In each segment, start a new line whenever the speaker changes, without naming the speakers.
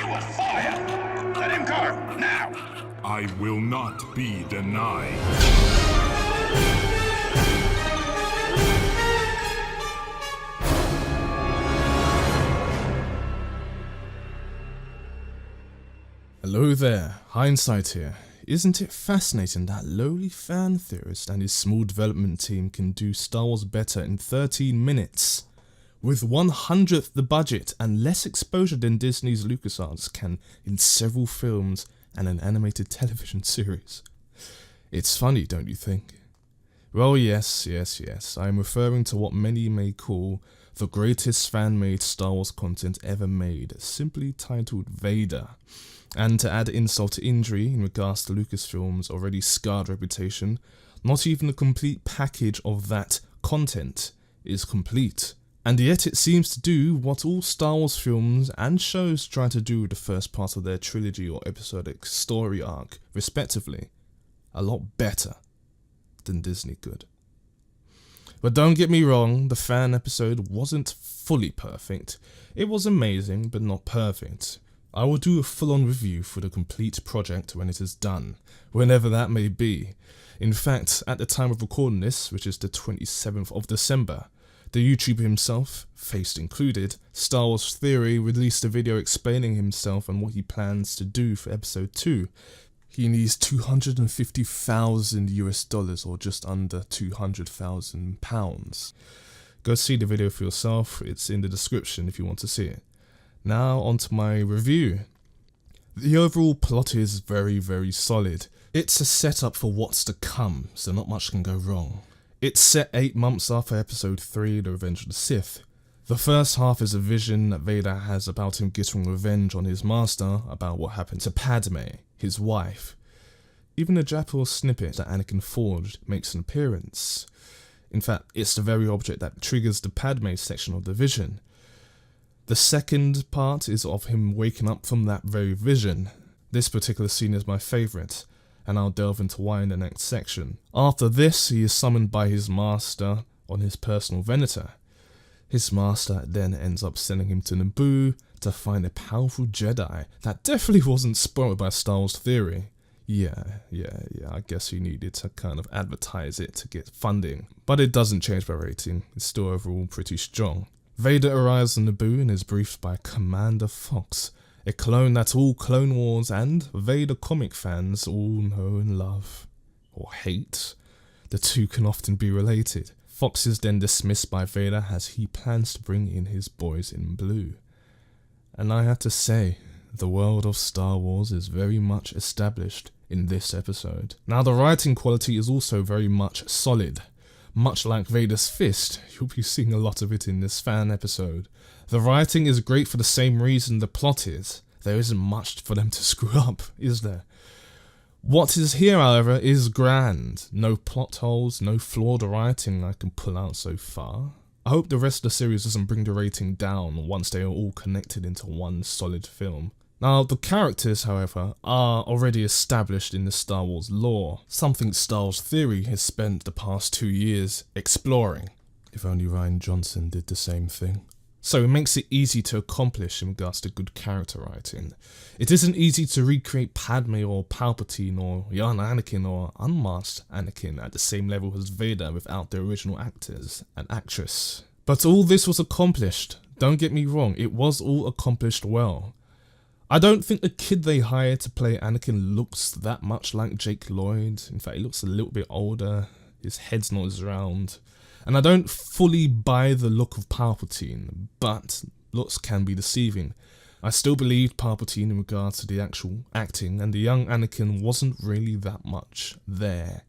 You will fire! Let him go, now!
I will not be denied.
Hello there, Hindsight here. Isn't it fascinating that lowly fan theorist and his small development team can do Star Wars better in 13 minutes? With 1/100th the budget and less exposure than Disney's Lucasarts can in several films and an animated television series. It's funny, don't you think? Well, yes, I am referring to what many may call the greatest fan-made Star Wars content ever made, simply titled Vader. And to add insult to injury in regards to Lucasfilm's already scarred reputation, not even a complete package of that content is complete. And yet it seems to do what all Star Wars films and shows try to do with the first part of their trilogy or episodic story arc, respectively, a lot better than Disney could. But don't get me wrong, the fan episode wasn't fully perfect. It was amazing, but not perfect. I will do a full-on review for the complete project when it is done, whenever that may be. In fact, at the time of recording this, which is the 27th of December, the YouTuber himself, Faced included, Star Wars Theory, released a video explaining himself and what he plans to do for episode 2. He needs $250,000 or just under £200,000. Go see the video for yourself, it's in the description if you want to see it. Now onto my review. The overall plot is very solid. It's a setup for what's to come, so not much can go wrong. It's set 8 months after episode 3, The Revenge of the Sith. The first half is a vision that Vader has about him getting revenge on his master about what happened to Padme, his wife. Even a Japor snippet that Anakin forged makes an appearance. In fact, it's the very object that triggers the Padme section of the vision. The second part is of him waking up from that very vision. This particular scene is my favourite, and I'll delve into why in the next section. After this, he is summoned by his master on his personal Venator. His master then ends up sending him to Naboo to find a powerful Jedi that definitely wasn't spoiled by Star Wars Theory. Yeah, I guess he needed to kind of advertise it to get funding. But it doesn't change my rating, it's still overall pretty strong. Vader arrives on Naboo and is briefed by Commander Fox, a clone that all Clone Wars and Vader comic fans all know and love. Or hate. The two can often be related. Fox is then dismissed by Vader as he plans to bring in his boys in blue. And I have to say, the world of Star Wars is very much established in this episode. Now the writing quality is also very much solid. Much like Vader's fist, you'll be seeing a lot of it in this fan episode. The writing is great for the same reason the plot is. There isn't much for them to screw up, is there? What is here, however, is grand. No plot holes, no flawed writing I can pull out so far. I hope the rest of the series doesn't bring the rating down once they are all connected into one solid film. Now, the characters, however, are already established in the Star Wars lore, something Star Wars Theory has spent the past 2 years exploring. If only Rian Johnson did the same thing. So it makes it easy to accomplish in regards to good character writing. It isn't easy to recreate Padme or Palpatine or young Anakin or unmasked Anakin at the same level as Vader without the original actors and actress. But all this was accomplished. Don't get me wrong, it was all accomplished well. I don't think the kid they hired to play Anakin looks that much like Jake Lloyd. In fact, he looks a little bit older, his head's not as round. And I don't fully buy the look of Palpatine, but looks can be deceiving. I still believed Palpatine in regards to the actual acting, and the young Anakin wasn't really that much there.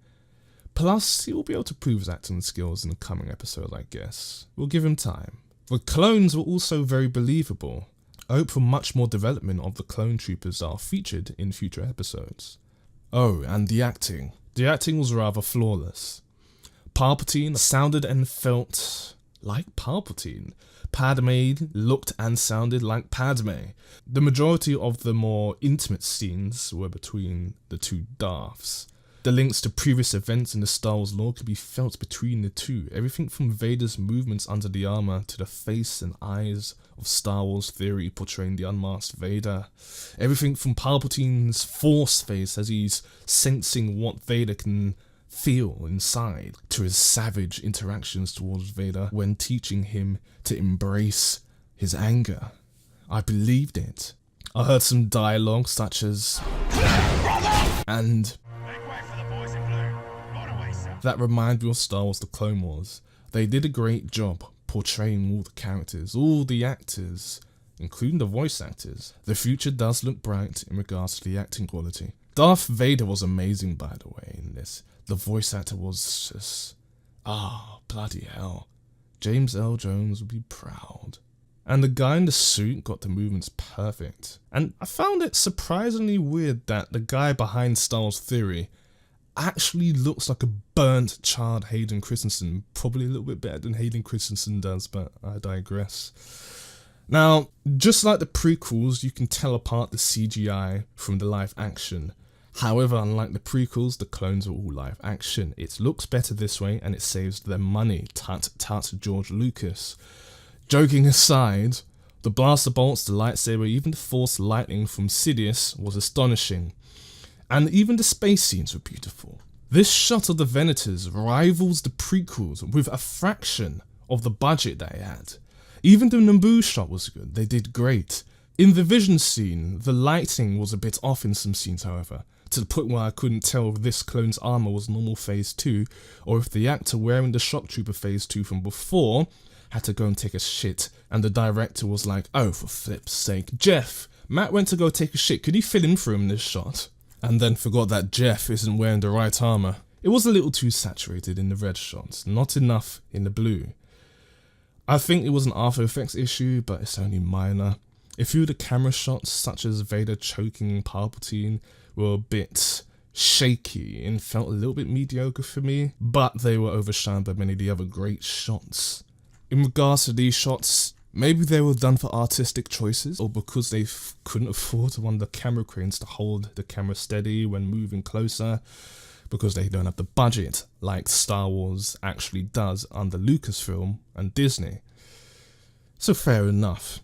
Plus, he will be able to prove his acting skills in the coming episode, I guess. We'll give him time. The clones were also very believable. I hope for much more development of the clone troopers that are featured in future episodes. Oh, and the acting. The acting was rather flawless. Palpatine sounded and felt like Palpatine. Padme looked and sounded like Padme. The majority of the more intimate scenes were between the two Darths. The links to previous events in the Star Wars lore can be felt between the two. Everything from Vader's movements under the armor to the face and eyes of Star Wars theory portraying the unmasked Vader. Everything from Palpatine's Force face as he's sensing what Vader can feel inside, to his savage interactions towards Vader when teaching him to embrace his anger. I believed it. I heard some dialogue such as and that remind me of Star Wars The Clone Wars. They did a great job portraying all the characters, all the actors, including the voice actors. The future does look bright in regards to the acting quality. Darth Vader was amazing, by the way, in this. The voice actor was just, bloody hell. James L. Jones would be proud. And the guy in the suit got the movements perfect. And I found it surprisingly weird that the guy behind Star Wars Theory actually looks like a burnt child Hayden Christensen. Probably a little bit better than Hayden Christensen does, but I digress. Now, just like the prequels, you can tell apart the CGI from the live action. However, unlike the prequels, the clones are all live action. It looks better this way and it saves them money. Tut tut George Lucas. Joking aside, the blaster bolts, the lightsaber, even the force lightning from Sidious was astonishing. And even the space scenes were beautiful. This shot of the Venators rivals the prequels with a fraction of the budget they had. Even the Naboo shot was good, they did great. In the Vision scene, the lighting was a bit off in some scenes however, to the point where I couldn't tell if this clone's armor was normal phase 2, or if the actor wearing the shock trooper phase 2 from before had to go and take a shit, and the director was like, oh for flip's sake, Jeff, Matt went to go take a shit, could you fill in for him in this shot? And then forgot that Jeff isn't wearing the right armor. It was a little too saturated in the red shots, not enough in the blue. I think it was an After Effects issue, but it's only minor. A few of the camera shots, such as Vader choking Palpatine, were a bit shaky and felt a little bit mediocre for me, but they were overshadowed by many of the other great shots. In regards to these shots, maybe they were done for artistic choices, or because they couldn't afford one of the camera cranes to hold the camera steady when moving closer, because they don't have the budget like Star Wars actually does under Lucasfilm and Disney. So fair enough.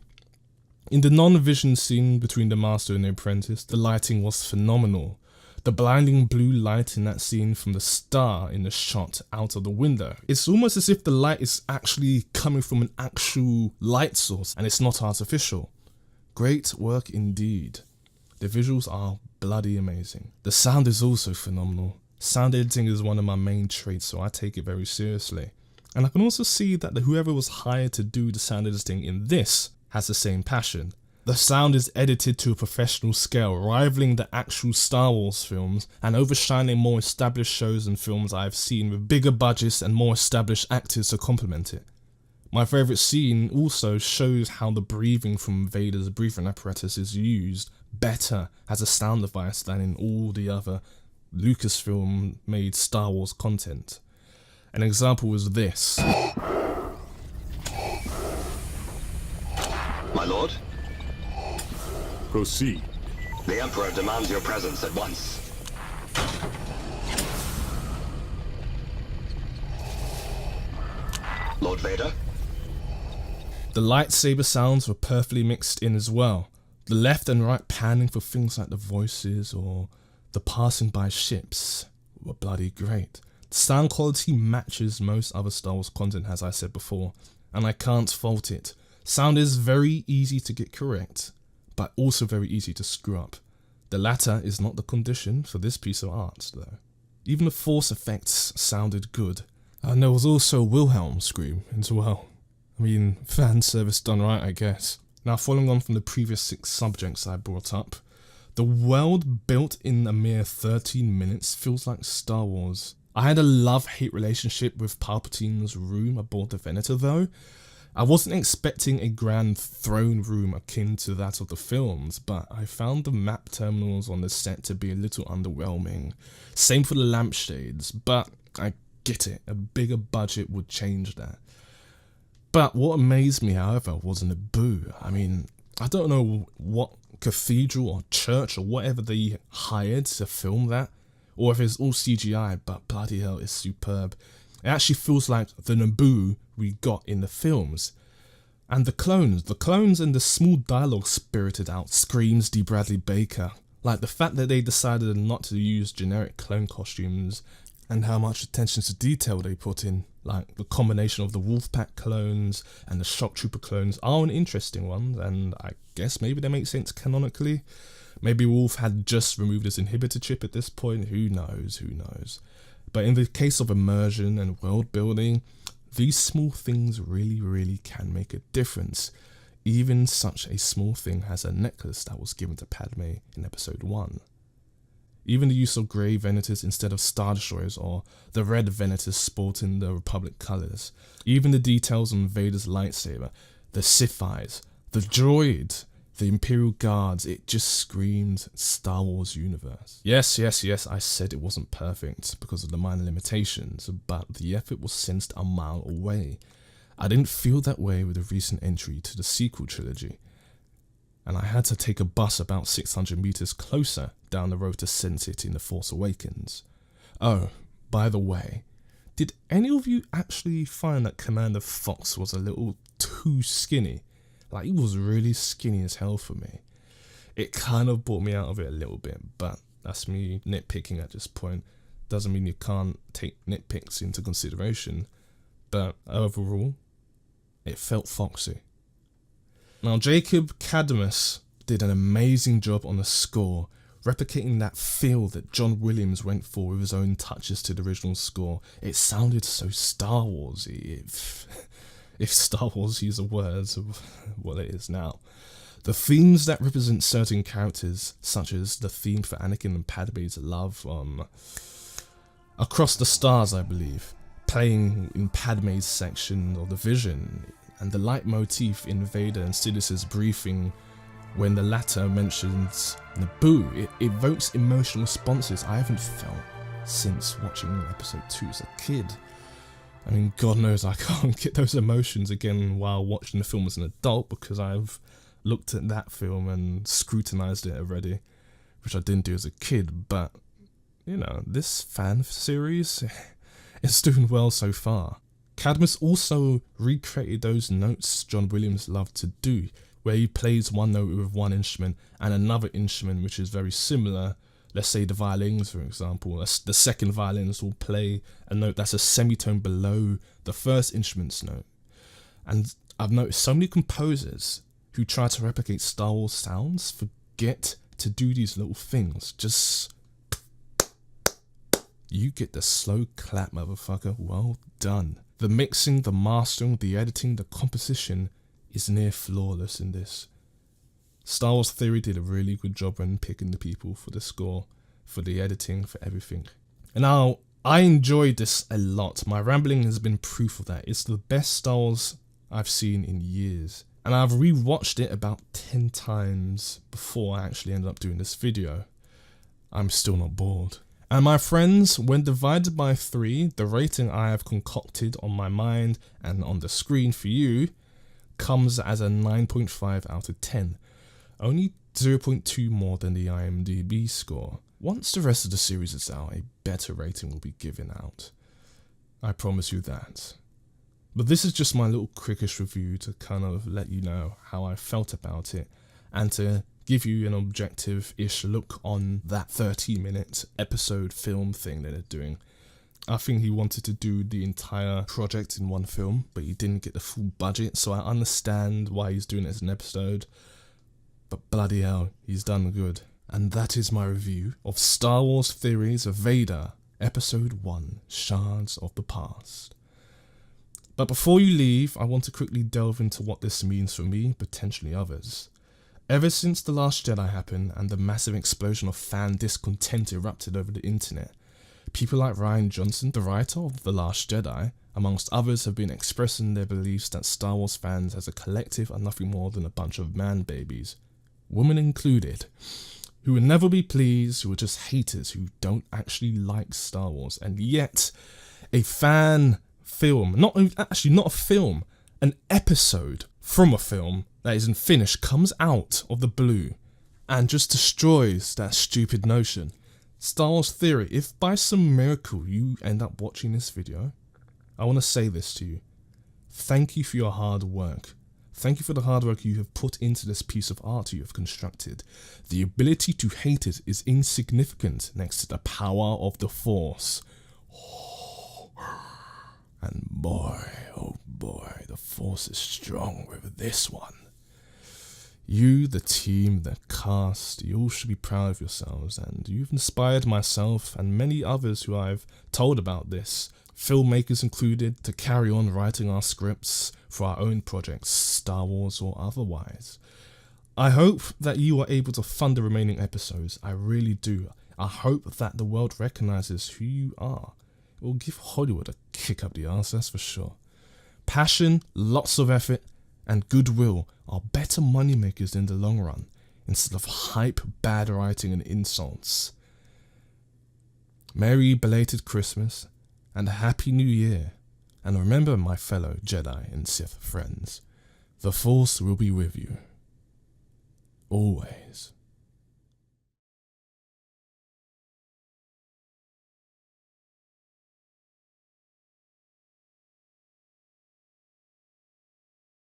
In the non-vision scene between the Master and the Apprentice, the lighting was phenomenal. The blinding blue light in that scene from the star in the shot out of the window. It's almost as if the light is actually coming from an actual light source and it's not artificial. Great work indeed. The visuals are bloody amazing. The sound is also phenomenal. Sound editing is one of my main traits, so I take it very seriously. And I can also see that whoever was hired to do the sound editing in this has the same passion. The sound is edited to a professional scale, rivaling the actual Star Wars films and overshining more established shows and films I've seen with bigger budgets and more established actors to complement it. My favourite scene also shows how the breathing from Vader's breathing apparatus is used better as a sound device than in all the other Lucasfilm made Star Wars content. An example is this.
My lord?
Proceed.
The Emperor demands your presence at once. Lord Vader?
The lightsaber sounds were perfectly mixed in as well. The left and right panning for things like the voices or the passing by ships were bloody great. The sound quality matches most other Star Wars content, as I said before, and I can't fault it. Sound is very easy to get correct, but also very easy to screw up. The latter is not the condition for this piece of art though. Even the force effects sounded good. And there was also a Wilhelm scream as well. I mean, fan service done right, I guess. Now, following on from the previous 6 subjects I brought up, the world built in a mere 13 minutes feels like Star Wars. I had a love-hate relationship with Palpatine's room aboard the Venator though. I wasn't expecting a grand throne room akin to that of the films, but I found the map terminals on the set to be a little underwhelming. Same for the lampshades, but I get it, a bigger budget would change that. But what amazed me, however, was Naboo. I mean, I don't know what cathedral or church or whatever they hired to film that, or if it's all CGI, but bloody hell, it's superb. It actually feels like the Naboo we got in the films. And the clones and the small dialogue spirited out screams D. Bradley Baker. Like the fact that they decided not to use generic clone costumes and how much attention to detail they put in. Like the combination of the Wolfpack clones and the Shock Trooper clones are an interesting one, and I guess maybe they make sense canonically. Maybe Wolf had just removed his inhibitor chip at this point, who knows. But in the case of immersion and world building, these small things really can make a difference. Even such a small thing as a necklace that was given to Padme in episode 1. Even the use of grey Venators instead of Star Destroyers, or the red Venators sporting the Republic colours. Even the details on Vader's lightsaber, the Sith eyes, the droid, the Imperial Guards, it just screamed Star Wars universe. Yes, I said it wasn't perfect because of the minor limitations, but the effort was sensed a mile away. I didn't feel that way with the recent entry to the sequel trilogy, and I had to take a bus about 600 meters closer down the road to sense it in The Force Awakens. Oh, by the way, did any of you actually find that Commander Fox was a little too skinny? Like, he was really skinny as hell for me. It kind of brought me out of it a little bit, but that's me nitpicking at this point. Doesn't mean you can't take nitpicks into consideration, but overall, it felt foxy. Now, Jacob Cadmus did an amazing job on the score, replicating that feel that John Williams went for with his own touches to the original score. It sounded so Star Warsy, if Star Wars use the words of what it is now. The themes that represent certain characters, such as the theme for Anakin and Padme's love, Across the Stars, I believe, playing in Padme's section of the Vision, and the leitmotif in Vader and Sidis's briefing when the latter mentions Naboo, it evokes emotional responses I haven't felt since watching episode 2 as a kid. I mean, God knows I can't get those emotions again while watching the film as an adult, because I've looked at that film and scrutinized it already, which I didn't do as a kid, but, you know, this fan series is doing well so far. Cadmus also recreated those notes John Williams loved to do, where he plays one note with one instrument and another instrument which is very similar. Let's say the violins, for example. The second violins will play a note that's a semitone below the first instrument's note. And I've noticed so many composers who try to replicate Star Wars sounds forget to do these little things. Just, you get the slow clap, motherfucker. Well done. The mixing, the mastering, the editing, the composition is near flawless in this. Star Wars Theory did a really good job when picking the people for the score, for the editing, for everything. And now, I enjoyed this a lot. My rambling has been proof of that. It's the best Star Wars I've seen in years. And I've rewatched it about 10 times before I actually ended up doing this video. I'm still not bored. And my friends, when divided by 3, the rating I have concocted on my mind and on the screen for you comes as a 9.5 out of 10. Only 0.2 more than the IMDB score. Once the rest of the series is out, a better rating will be given out. I promise you that. But this is just my little quickish review to kind of let you know how I felt about it, and to give you an objective-ish look on that 30-minute episode film thing that they're doing. I think he wanted to do the entire project in one film, but he didn't get the full budget, so I understand why he's doing it as an episode. But bloody hell, he's done good. And that is my review of Star Wars Theories of Vader, Episode 1, Shards of the Past. But before you leave, I want to quickly delve into what this means for me, potentially others. Ever since The Last Jedi happened and the massive explosion of fan discontent erupted over the internet, people like Rian Johnson, the writer of The Last Jedi, amongst others, have been expressing their beliefs that Star Wars fans as a collective are nothing more than a bunch of man babies, women included, who will never be pleased, who are just haters who don't actually like Star Wars. And yet, a fan film, not a film, an episode from a film that isn't finished comes out of the blue and just destroys that stupid notion. Star Wars Theory, if by some miracle you end up watching this video, I want to say this to you. Thank you for your hard work. Thank you for the hard work you have put into this piece of art you have constructed. The ability to hate it is insignificant next to the power of the Force. And boy, oh boy, the Force is strong with this one. You, the team, the cast, you all should be proud of yourselves, and you've inspired myself and many others who I've told about this, filmmakers included, to carry on writing our scripts for our own projects, Star Wars or otherwise. I hope that you are able to fund the remaining episodes. I really do. I hope that the world recognizes who you are. It will give Hollywood a kick up the arse, that's for sure. Passion, lots of effort, and goodwill are better moneymakers in the long run, instead of hype, bad writing, and insults. Merry belated Christmas, and a Happy New Year. And remember, my fellow Jedi and Sith friends, the Force will be with you. Always.